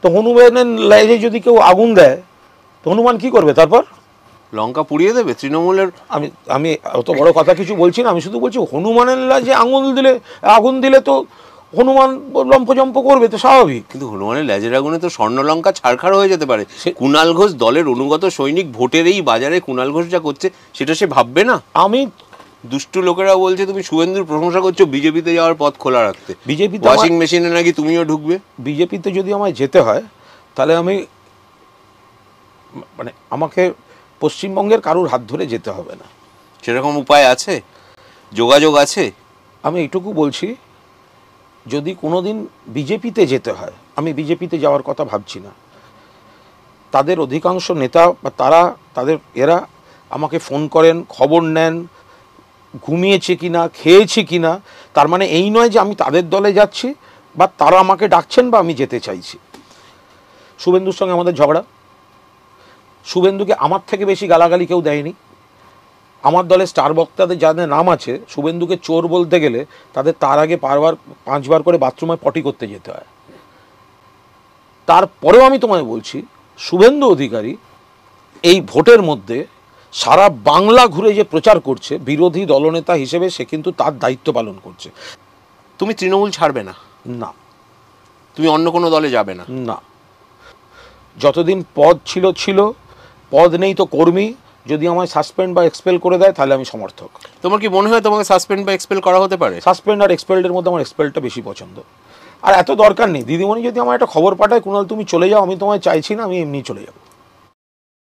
তো হনুমানের লেজে যদি কেউ আগুন দেয় তো হনুমান কি করবে? তারপর লঙ্কা পুড়িয়ে দেবে তৃণমূলের। আমি আমি অত বড় কথা কিছু বলছি না, আমি শুধু বলছি হনুমানের লেজে আগুন দিলে তো হনুমান লম্পজম্প করবে, তো স্বাভাবিক। কিন্তু হনুমানের লেজের আগুনে তো স্বর্ণলঙ্কা ছাড়খাড় হয়ে যেতে পারে। কুণাল ঘোষ দলের অনুগত সৈনিক, ভোটের এই বাজারে কুণাল ঘোষ যা করছে সেটা সে ভাববে না? আমি দুষ্টু লোকেরা বলছে তুমি শুভেন্দুর প্রশংসা করছো বিজেপিতে যাওয়ার পথ খোলা রাখতে। বিজেপিতে ওয়াশিং মেশিনে নাকি তুমিও ঢুকবে। বিজেপিতে যদি আমায় যেতে হয় তাহলে আমি মানে আমাকে পশ্চিমবঙ্গের কারুর হাত ধরে যেতে হবে না। সেরকম উপায় আছে, যোগাযোগ আছে? আমি এইটুকু বলছি, যদি কোনোদিন বিজেপিতে যেতে হয়, আমি বিজেপিতে যাওয়ার কথা ভাবছি না। তাদের অধিকাংশ নেতা বা এরা আমাকে ফোন করেন, খবর নেন, ঘুমিয়েছে কিনা, খেয়েছি কিনা। তার মানে এই নয় যে আমি তাদের দলে যাচ্ছি বা তারা আমাকে ডাকছেন বা আমি যেতে চাইছি। শুভেন্দুর সঙ্গে আমাদের ঝগড়া, শুভেন্দুকে আমার থেকে বেশি গালাগালি কেউ দেয়নি। আমার দলে স্টার বক্তাদের যাদের নাম আছে, শুভেন্দুকে চোর বলতে গেলে তাদের তার আগে 5বার করে বাথরুমে পটি করতে যেতে হয়। তারপরেও আমি তোমায় বলছি, শুভেন্দু অধিকারী এই ভোটের মধ্যে সারা বাংলা ঘুরে যে প্রচার করছে বিরোধী দলনেতা হিসেবে, সে কিন্তু তার দায়িত্ব পালন করছে। তুমি তৃণমূল ছাড়বে না? না। তুমি অন্য কোনো দলে যাবে না? না। যতদিন পদ ছিল, পদ নেই তো কর্মী। যদি আমায় সাসপেন্ড বা এক্সপেল করে দেয় তাহলে আমি সমর্থক। তোমার কি মনে হয় তোমাকে সাসপেন্ড বা এক্সপেল করা হতে পারে? সাসপেন্ড আর এক্সপেলডের মধ্যে আমার এক্সপেলটা বেশি পছন্দ। আর এত দরকার নেই। দিদিমণি যদি আমার একটা খবর পাঠায়, কুণাল তুমি চলে যাও, আমি তোমায় চাইছি না, আমি এমনি চলে যাবো।